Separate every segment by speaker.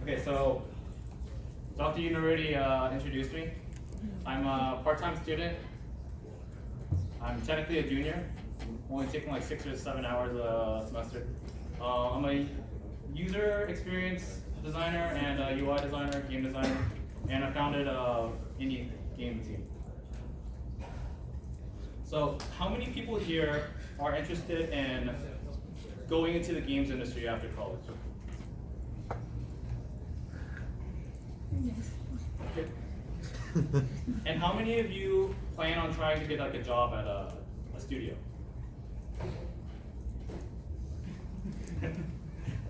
Speaker 1: Okay, so Dr. Yoon already introduced me. I'm a part-time student. I'm technically a junior. I'm only taking like 6 or 7 hours a semester. I'm a user experience designer and a UI designer, game designer, and I founded an indie game team. So how many people here are interested in going into the games industry after college? Okay. And how many of you plan on trying to get like a job at a studio?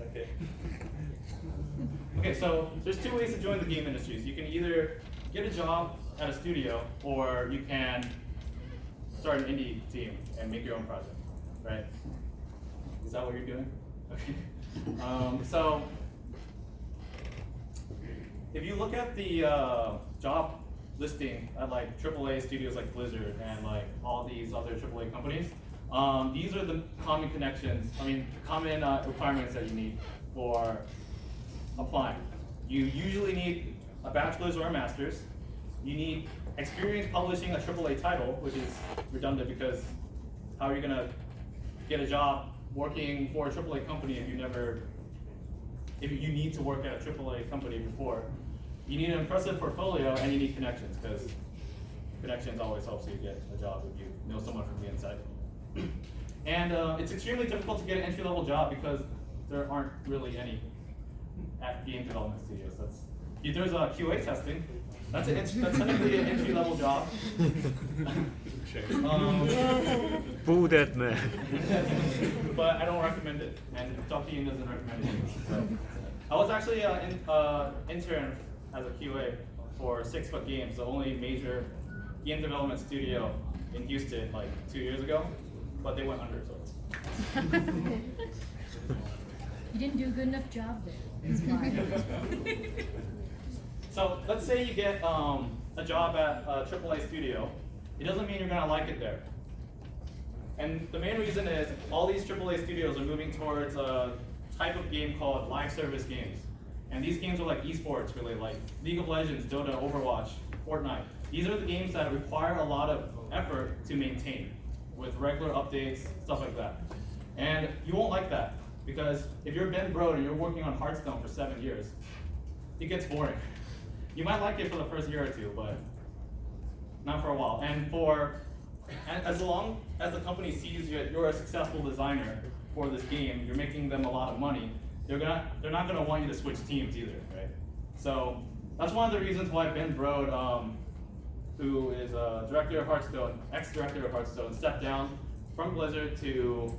Speaker 1: Okay. Okay, so there's two ways to join the game industries. You can either get a job at a studio, or you can start an indie team and make your own project, right? Is that what you're doing? Okay. So if you look at the job listing at like AAA studios like Blizzard and like all these other AAA companies, these are the common common requirements that you need for applying. You usually need a bachelor's or a master's. You need experience publishing a AAA title, which is redundant because how are you going to get a job working for a AAA company if you need to work at a AAA company before? You need an impressive portfolio and you need connections, because connections always helps you get a job if you know someone from the inside. And it's extremely difficult to get an entry-level job because there aren't really any at game development studios. If there's a QA testing, that's technically an entry-level job.
Speaker 2: Boo that man.
Speaker 1: But I don't recommend it, and Dr. Yoon doesn't recommend it. So, I was actually an intern as a QA for 6 Foot Games, the only major game development studio in Houston, like 2 years ago, but they went under. So.
Speaker 3: You didn't do a good enough job there. That's why.
Speaker 1: So let's say you get a job at a AAA studio. It doesn't mean you're going to like it there. And the main reason is all these AAA studios are moving towards a type of game called live service games. And these games are like esports, really, like League of Legends, Dota, Overwatch, Fortnite. These are the games that require a lot of effort to maintain with regular updates, stuff like that. And you won't like that, because if you're Ben Brode and you're working on Hearthstone for 7 years, it gets boring. You might like it for the first year or two, but not for a while. And as long as the company sees you're a successful designer for this game, you're making them a lot of money, they're not going to want you to switch teams either, right? So that's one of the reasons why Ben Brode, who is a director of Hearthstone, ex-director of Hearthstone, stepped down from Blizzard to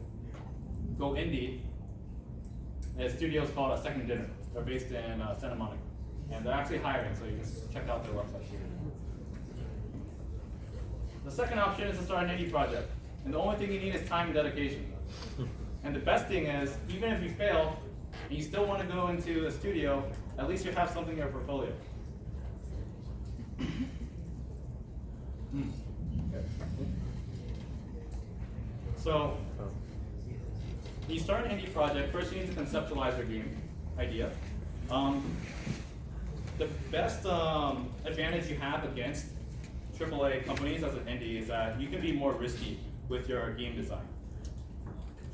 Speaker 1: go indie. The studio's called Second Dinner. They're based in Santa Monica. And they're actually hiring, so you can check out their website. The second option is to start an indie project. And the only thing you need is time and dedication. And the best thing is, even if you fail, and you still want to go into a studio, at least you have something in your portfolio. Okay. So, when you start an indie project, first you need to conceptualize your game idea. The best advantage you have against AAA companies as an indie is that you can be more risky with your game design.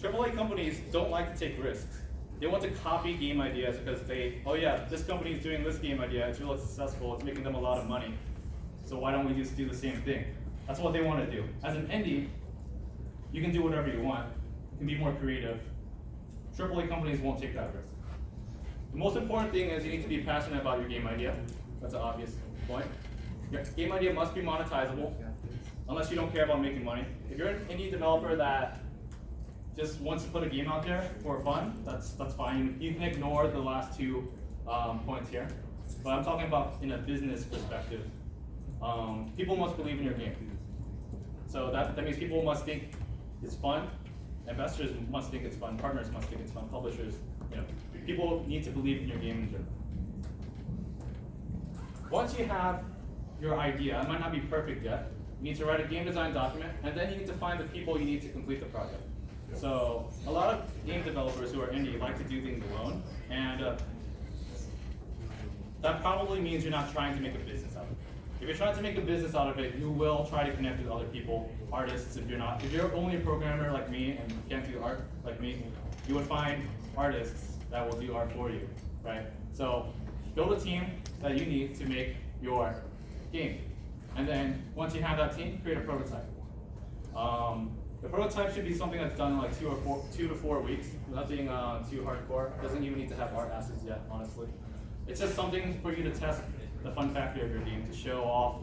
Speaker 1: AAA companies don't like to take risks. They want to copy game ideas because oh yeah, this company is doing this game idea, it's really successful, it's making them a lot of money, so why don't we just do the same thing? That's what they want to do. As an indie, you can do whatever you want. You can be more creative. AAA companies won't take that risk. The most important thing is you need to be passionate about your game idea. That's an obvious point. Your game idea must be monetizable, unless you don't care about making money. If you're an indie developer that just wants to put a game out there for fun, that's fine. You can ignore the last 2 points here. But I'm talking about in a business perspective. People must believe in your game. So that means people must think it's fun. Investors must think it's fun. Partners must think it's fun. Publishers, people need to believe in your game in general. Once you have your idea, it might not be perfect yet. You need to write a game design document, and then you need to find the people you need to complete the project. So a lot of game developers who are indie like to do things alone, and that probably means you're not trying to make a business out of it. If you're trying to make a business out of it, you will try to connect with other people, artists. If you're only a programmer like me and can't do art like me, you would find artists that will do art for you, right? So build a team that you need to make your game. And then once you have that team, create a prototype. The prototype should be something that's done in like 2 to 4 weeks. Nothing too hardcore. Doesn't even need to have art assets yet, honestly. It's just something for you to test the fun factor of your game, to show off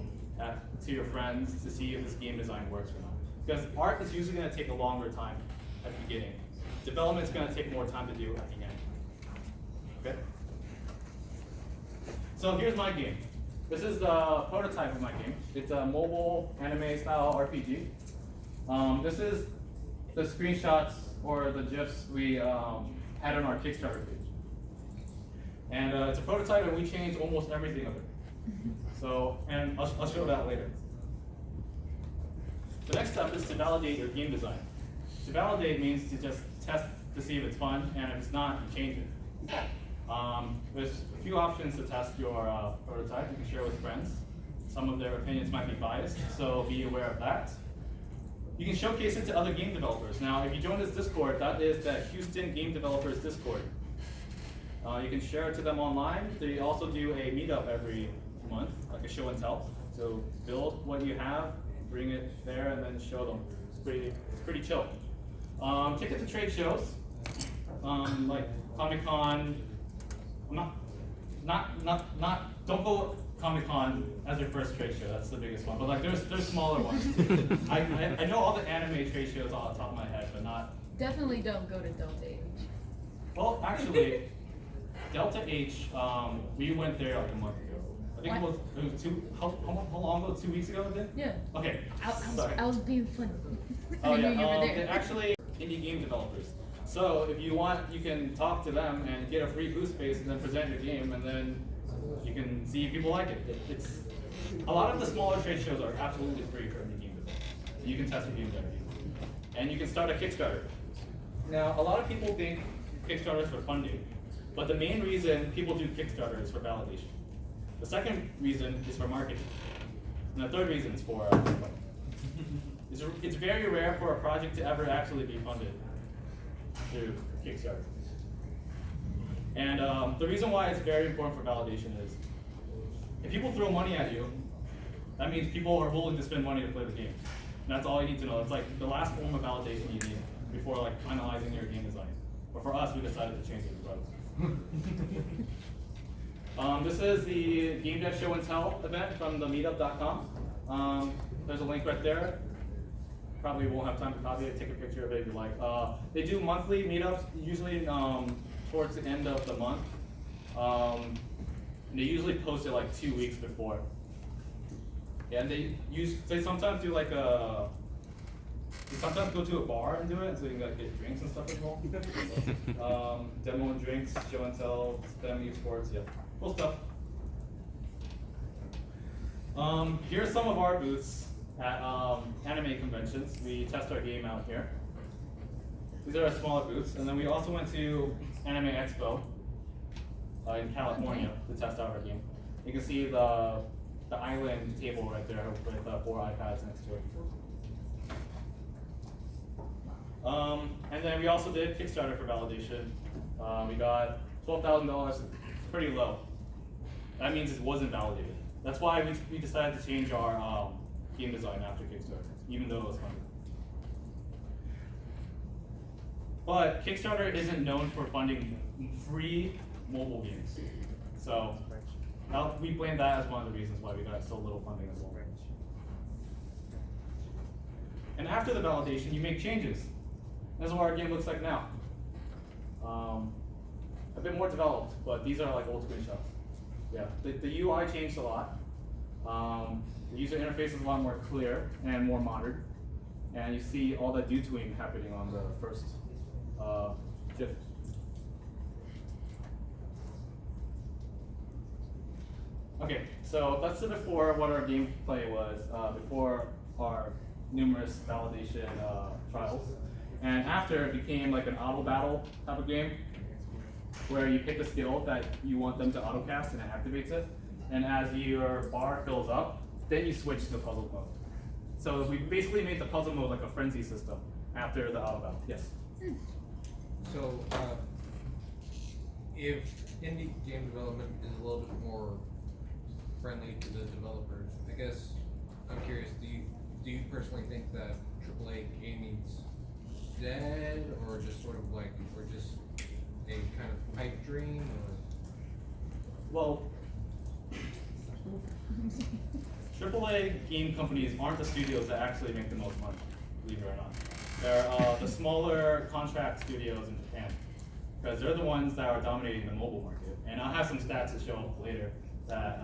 Speaker 1: to your friends, to see if this game design works or not. Because art is usually going to take a longer time at the beginning. Development is going to take more time to do at the end. Okay? So here's my game. This is the prototype of my game. It's a mobile anime style RPG. This is the screenshots or the GIFs we had on our Kickstarter page. And it's a prototype and we changed almost everything of it. So, and I'll show that later. The next step is to validate your game design. To validate means to just test to see if it's fun, and if it's not, you change it. There's a few options to test your prototype. You can share with friends. Some of their opinions might be biased, so be aware of that. You can showcase it to other game developers. Now, if you join this Discord, that is the Houston Game Developers Discord. You can share it to them online. They also do a meetup every month, like a show and tell. So build what you have, bring it there, and then show them. It's pretty chill. Take it to trade shows, like Comic-Con. Don't go Comic-Con as your first trade show. That's the biggest one. But like, there's smaller ones. I know all the anime trade shows off the top of my head, but not.
Speaker 3: Definitely don't go to Delta H.
Speaker 1: Well, actually, Delta H, we went there like a month ago. I think it was how long ago? 2 weeks ago, I think?
Speaker 3: Yeah.
Speaker 1: Okay.
Speaker 3: I was being funny.
Speaker 1: Oh
Speaker 3: I knew
Speaker 1: yeah,
Speaker 3: you were there.
Speaker 1: they're actually indie game developers. So if you want, you can talk to them and get a free booth space and then present your game, and then you can see if people like it. It's a lot of the smaller trade shows are absolutely free for indie game developers. You can test your game there. And you can start a Kickstarter. Now, a lot of people think Kickstarter is for funding, but the main reason people do Kickstarter is for validation. The second reason is for marketing. And the third reason is for it's very rare for a project to ever actually be funded through Kickstarter. And the reason why it's very important for validation is if people throw money at you, that means people are willing to spend money to play the game. And that's all you need to know. It's like the last form of validation you need before like finalizing your game design. But for us, we decided to change it as well. This is the Game Dev Show and Tell event from the meetup.com. There's a link right there. Probably won't have time to copy it. Take a picture of it if you like. They do monthly meetups, usually towards the end of the month. And they usually post it like 2 weeks before. Yeah, and they sometimes do like they sometimes go to a bar and do it, so you can like get drinks and stuff as well. Demo and drinks, show and tell, STEM, esports, yeah, cool stuff. Here's some of our booths at anime conventions. We test our game out here. These are our smaller booths, and then we also went to Anime Expo in California to test out our game. You can see the island table right there with 4 iPads next to it. And then we also did Kickstarter for validation. We got $12,000. It's pretty low. That means it wasn't validated. That's why we decided to change our game design after Kickstarter, even though it was funded. But Kickstarter isn't known for funding free mobile games. So we blame that as one of the reasons why we got so little funding as well. And after the validation, you make changes. This is what our game looks like now. A bit more developed, but these are like old screenshots. Yeah, the UI changed a lot. The user interface is a lot more clear and more modern. And you see all that do-twing happening on the first GIF. Okay, so that's the before what our gameplay was, before our numerous validation trials. And after it became like an auto battle type of game. where you pick a skill that you want them to autocast and it activates it. And as your bar fills up, then you switch to the puzzle mode. So we basically made the puzzle mode like a frenzy system after the auto battle. Yes?
Speaker 4: So, if indie game development is a little bit more friendly to the developers, I guess I'm curious, do you personally think that AAA gaming's dead, or just sort of like, or just a kind of pipe dream, or?
Speaker 1: Well, AAA game companies aren't the studios that actually make the most money, believe it or not. They're the smaller contract studios in Japan, because they're the ones that are dominating the mobile market. And I'll have some stats to show later that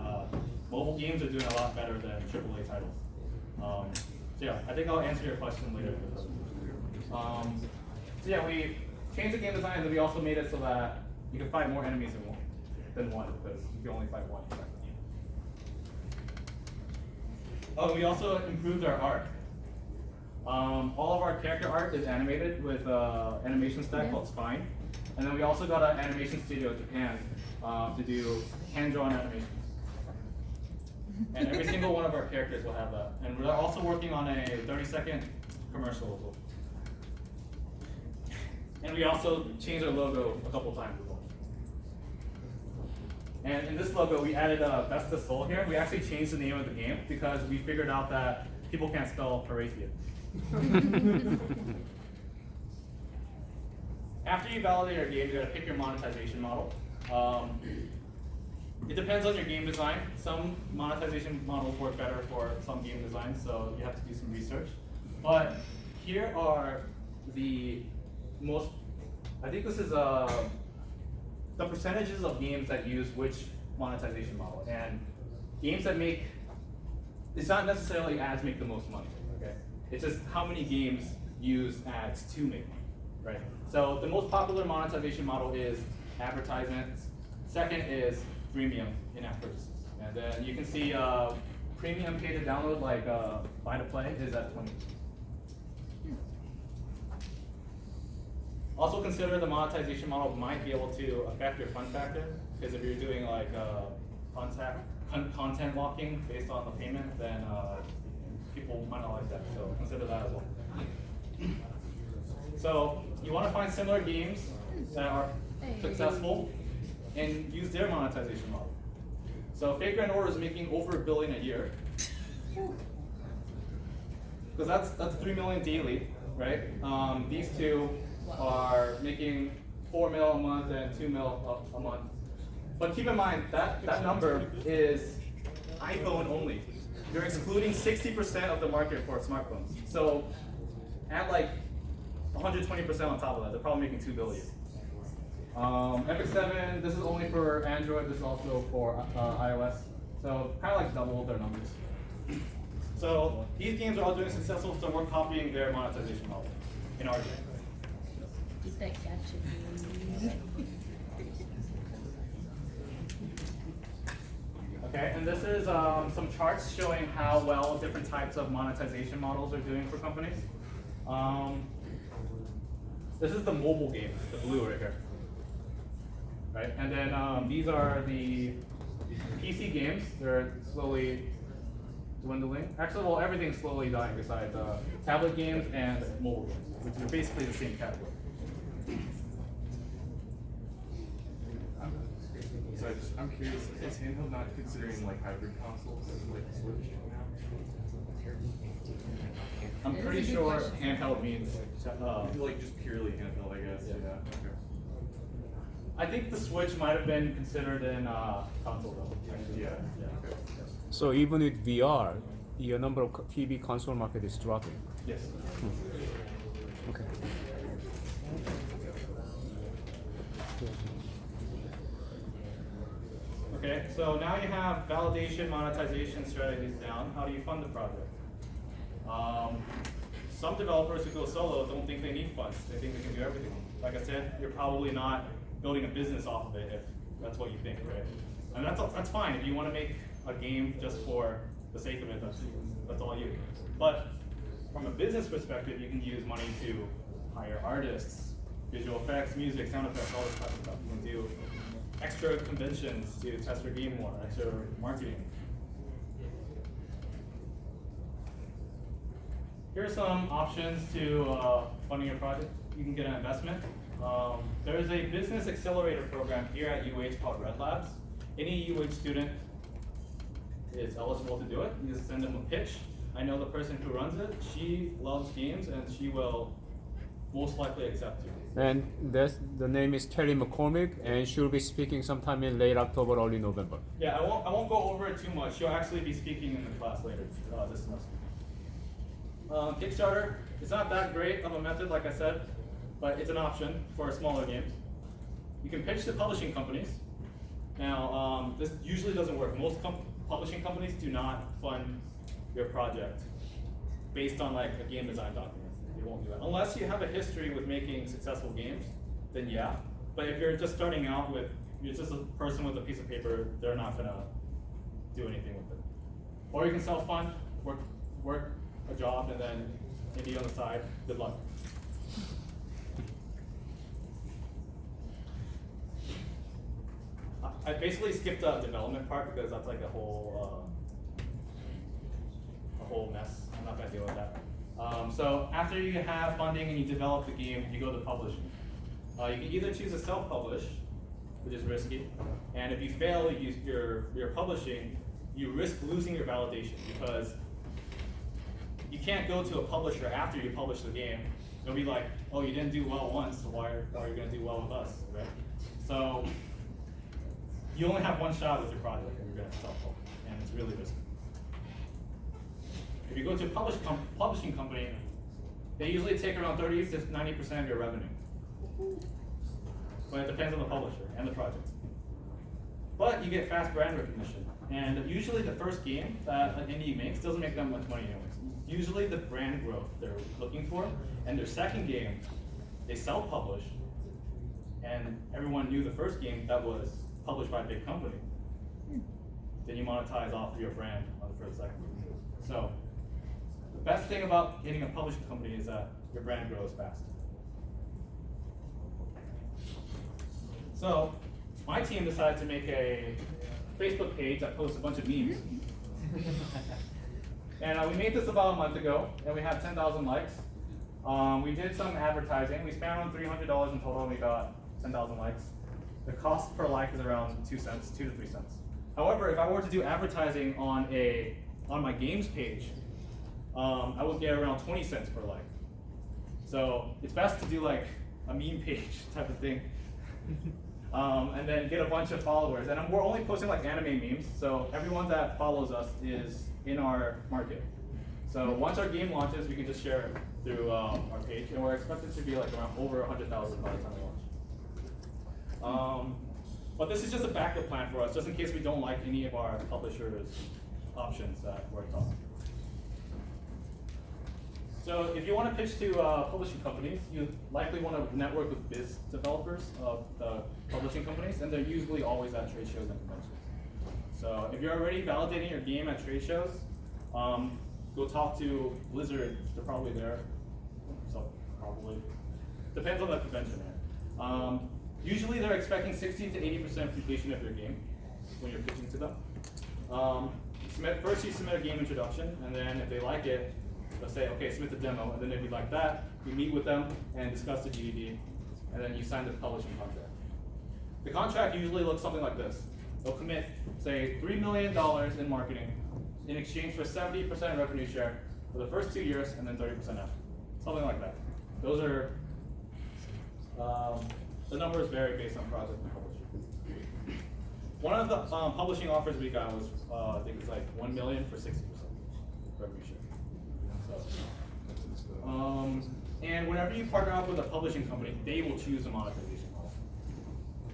Speaker 1: mobile games are doing a lot better than AAA titles. So yeah, I think I'll answer your question later. So yeah, we changed the game design, and then we also made it so that you can fight more enemies than one, because you can only fight one. Oh, we also improved our art. All of our character art is animated with animation stack called Spine. And then we also got an animation studio in Japan to do hand-drawn animations. And every single one of our characters will have that. And we're also working on a 30-second commercial as well. And we also changed our logo a couple times as well. And in this logo, we added Best of Soul here. We actually changed the name of the game because we figured out that people can't spell Parathea. After you validate your game, you gotta pick your monetization model. It depends on your game design. Some monetization models work better for some game design, so you have to do some research. But here are the most, I think this is the percentages of games that use which monetization model. And games that make, it's not necessarily ads make the most money, okay? It's just how many games use ads to make money, right? So the most popular monetization model is advertisements. Second is freemium in-app purchases. And then you can see premium pay to download, like buy to play, is at 20. Also consider the monetization model might be able to affect your fun factor, because if you're doing like content locking based on the payment, then people might not like that, so consider that as well. So you want to find similar games that are successful and use their monetization model. So Faker and Order is making over $1 billion a year, because that's 3 million daily, right? These two are making 4 mil a month and 2 mil a month. But keep in mind that number is iPhone only. You're excluding 60% of the market for smartphones. So add like 120% on top of that. They're probably making 2 billion. Epic 7, this is only for Android. This is also for iOS. So kind of like double their numbers. So these games are all doing successful, so we're copying their monetization model in our game.
Speaker 3: Get that gotcha.
Speaker 1: Okay, and this is some charts showing how well different types of monetization models are doing for companies. This is the mobile games, the blue right here. Right, and then these are the PC games. They're slowly dwindling. Actually, well, everything's slowly dying besides tablet games and mobile games, which are basically the same category.
Speaker 5: So I'm curious, is handheld not considering like hybrid consoles like Switch now?
Speaker 1: I'm pretty sure handheld means
Speaker 5: Like just purely handheld, I guess. Yeah. Okay.
Speaker 1: I think the Switch might have been considered in console though.
Speaker 5: Yeah. Okay.
Speaker 2: So even with VR, the number of TV console market is dropping.
Speaker 1: Yes.
Speaker 2: Okay.
Speaker 1: Okay, so now you have validation, monetization strategies down. How do you fund the project? Some developers who go solo don't think they need funds. They think they can do everything. Like I said, you're probably not building a business off of it if that's what you think, right? And that's fine. If you want to make a game just for the sake of it, that's all you. But from a business perspective, you can use money to hire artists, visual effects, music, sound effects, all this type of stuff. You can do extra conventions to test your game more, extra marketing. Here are some options to funding your project. You can get an investment. There is a business accelerator program here at UH called Red Labs. Any UH student is eligible to do it. You just send them a pitch. I know the person who runs it. She loves games and she will most likely accept you.
Speaker 2: And the name is Terry McCormick, and she'll be speaking sometime in late October, early November.
Speaker 1: Yeah, I won't go over it too much. She'll actually be speaking in the class later this semester. Kickstarter, it's not that great of a method, like I said, but it's an option for smaller games. You can pitch to publishing companies. Now, this usually doesn't work. Most publishing companies do not fund your project based on like a game design document. They won't do that. Unless you have a history with making successful games, then yeah. But if you're just starting out with, you're just a person with a piece of paper, they're not gonna do anything with it. Or you can self-fund, work a job, and then maybe on the side, good luck. I basically skipped the development part because that's like a whole mess. I'm not gonna deal with that. So after you have funding and you develop the game, you go to publishing. You can either choose to self-publish, which is risky, and if you fail your publishing, you risk losing your validation because you can't go to a publisher after you publish the game. They'll be like, oh, you didn't do well once, so why are you gonna do well with us, right? So you only have one shot with your project and you're gonna self-publish, and it's really risky. If you go to a publishing company, they usually take around 30 to 90% of your revenue. But it depends on the publisher and the project. But you get fast brand recognition. And usually the first game that an indie makes doesn't make that much money anyways. Usually the brand growth they're looking for, and their second game, they self-publish, and everyone knew the first game that was published by a big company. Then you monetize off of your brand for the second game. So the best thing about getting a publishing company is that your brand grows fast. So my team decided to make a Facebook page that posts a bunch of memes. And we made this about a month ago, and we had 10,000 likes. We did some advertising. We spent around $300 in total, and we got 10,000 likes. The cost per like is around 2 cents, 2 to 3 cents. However, if I were to do advertising on my games page, I would get around 20 cents per like. So it's best to do like a meme page type of thing. And then get a bunch of followers. And we're only posting like anime memes, so everyone that follows us is in our market. So once our game launches, we can just share it through our page, and we're expected to be like around over 100,000 by the time we launch. But this is just a backup plan for us, just in case we don't like any of our publishers' options that we're talking. So if you want to pitch to publishing companies, you likely want to network with biz developers of the publishing companies, and they're usually always at trade shows and conventions. So if you're already validating your game at trade shows, go talk to Blizzard. They're probably there. So probably depends on the convention. Usually they're expecting 60 to 80% completion of your game when you're pitching to them. First you submit a game introduction, and then if they like it, they'll say, okay, submit the demo, and then if you like that, you meet with them and discuss the DVD, and then you sign the publishing contract. The contract usually looks something like this. They'll commit, say, $3 million in marketing in exchange for 70% revenue share for the first 2 years and then 30% after. Something like that. Those are, the numbers vary based on project and publisher. One of the publishing offers we got was, I think it's like $1 million for 60% revenue share. And whenever you partner up with a publishing company, they will choose a monetization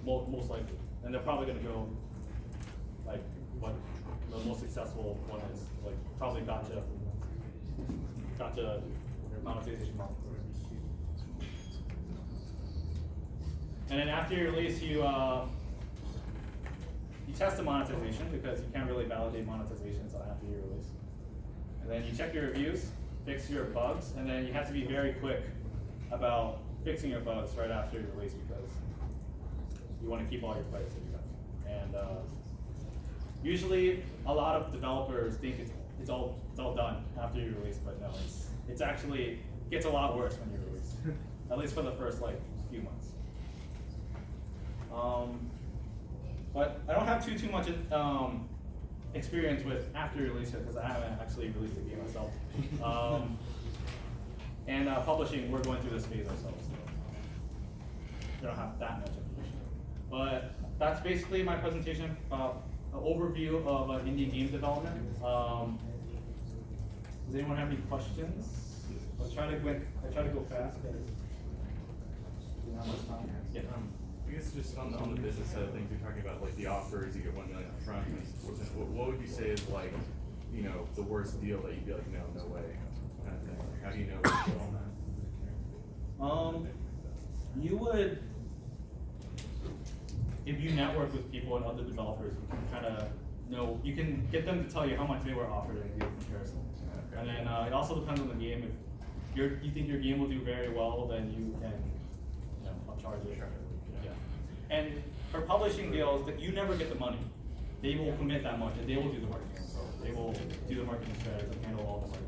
Speaker 1: model, most likely. And they're probably going to go like what the most successful one is, like probably gotcha monetization model. And then after you release, you test the monetization because you can't really validate monetization until after you release. And then you check your reviews, fix your bugs, and then you have to be very quick about fixing your bugs right after you release because you want to keep all your players that you have. And usually, a lot of developers think it's all done after you release, but no, it's actually gets a lot worse when you release. At least for the first like few months. But I don't have too much experience with after release it because I haven't actually released the game myself. And publishing, we're going through this phase ourselves, so we don't have that much information. But that's basically my presentation about an overview of indie game development. Does anyone have any questions? I try to go fast. But how much time? Yeah.
Speaker 5: I guess just on the business side of things, you're talking about like the offers, you get $1 million up front. What would you say is like, you know, the worst deal that you'd be like, no way, kind of thing? Like, how do you know what's going on that?
Speaker 1: You would, if you network with people and other developers, you can kind of know, you can get them to tell you how much they were offered and do a comparison. And then it also depends on the game. If you think your game will do very well, then you can, upcharge it. Yeah. And for publishing deals, that you never get the money. They will commit that much, and they will do the marketing. So they will do the marketing strategies and handle all the marketing.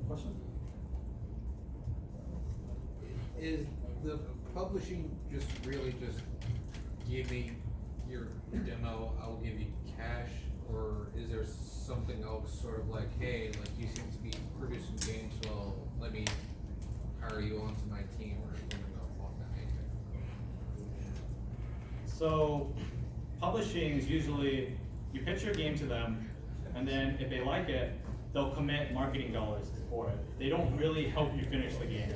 Speaker 1: Question?
Speaker 4: Is the publishing just really just give me your demo, I'll give you cash, or is there something else sort of like, hey, like you seem to be producing games well, let me hire you onto my team or something along that nature?
Speaker 1: So publishing is usually, you pitch your game to them, and then if they like it, they'll commit marketing dollars for it. They don't really help you finish the game.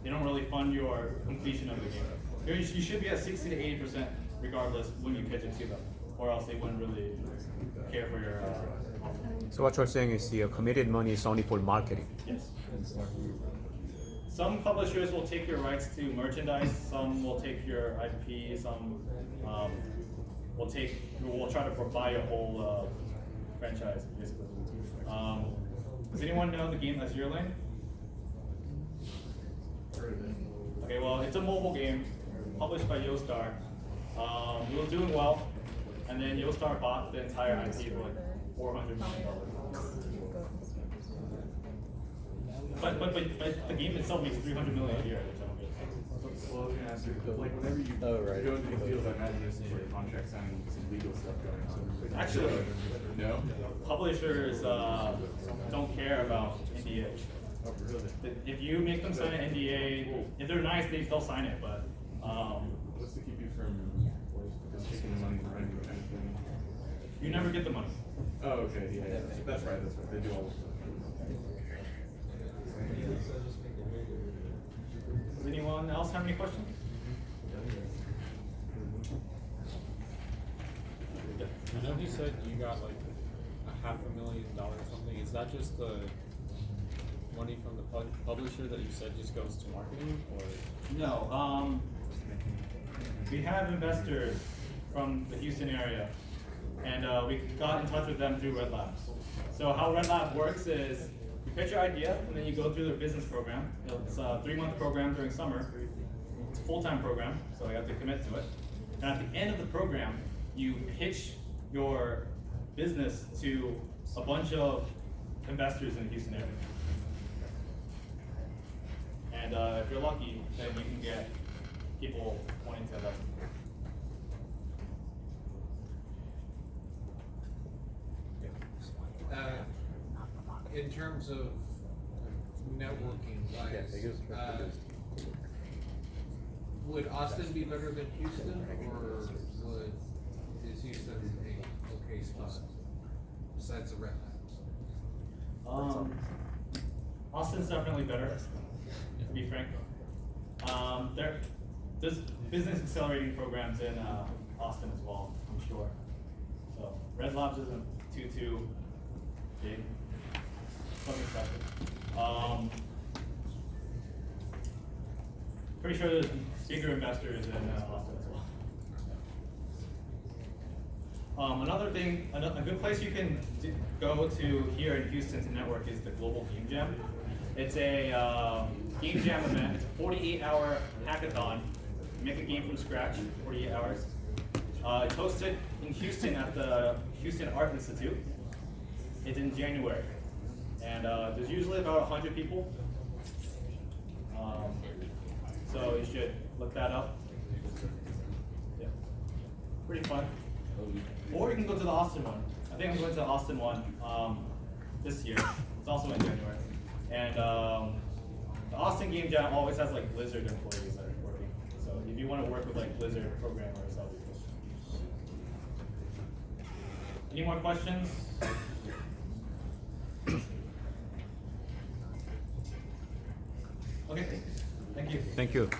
Speaker 1: They don't really fund your completion of the game. You should be at 60 to 80% regardless when you pitch it to them, or else they wouldn't really care for your
Speaker 2: So what you're saying is the committed money is only for marketing.
Speaker 1: Yes. Some publishers will take your rights to merchandise, some will take your IP, some will try to buy your whole franchise, basically. Does anyone know the game Azure Lane? Okay, well, it's a mobile game published by Yostar. It was doing well, and then Yostar bought the entire IP for like $400 million. But the game itself makes $300 million a year.
Speaker 5: Well, I was gonna ask you, like whenever you go into these deals, I imagine there's some sort of contract signing, some legal stuff going on.
Speaker 1: Actually,
Speaker 5: No?
Speaker 1: publishers don't care about NDAs.
Speaker 5: Oh, really?
Speaker 1: If you make them sign an NDA, if they're nice, they'll sign it. But
Speaker 5: What's to keep you from just taking the money and running kind of thing?
Speaker 1: you never get the money.
Speaker 5: Oh, okay, yeah. That's right, They do all this stuff.
Speaker 1: Does anyone else have any questions?
Speaker 6: I know you said you got like $500,000 or something. Is that just the money from the publisher that you said just goes to marketing, or?
Speaker 1: No. We have investors from the Houston area, and we got in touch with them through Red Labs. So how Red Lab works is you pitch your idea, and then you go through their business program. It's a 3-month program during summer. It's a full-time program, so you have to commit to it. And at the end of the program, you pitch your business to a bunch of investors in the Houston area. And if you're lucky, then you can get people wanting to invest.
Speaker 4: In terms of networking wise, would Austin be better than Houston, or is Houston a okay spot besides the Red Labs?
Speaker 1: Austin's definitely better, to be frank. There's business accelerating programs in Austin as well, I'm sure. So Red Labs isn't too big. Something special. Pretty sure there's bigger investors in Austin as Another thing, a good place you can go to here in Houston to network is the Global Game Jam. It's a game jam event. It's a 48-hour hackathon. You make a game from scratch, 48 hours. It's hosted in Houston at the Houston Art Institute. It's in January. And there's usually about 100 people. So you should look that up. Yeah. Pretty fun. Or you can go to the Austin one. I think I'm going to the Austin one this year. It's also in January. And the Austin Game Jam always has like Blizzard employees that are working. So if you want to work with like Blizzard programmers, that'll be cool. Any more questions? Okay. Thank you.
Speaker 2: Thank you.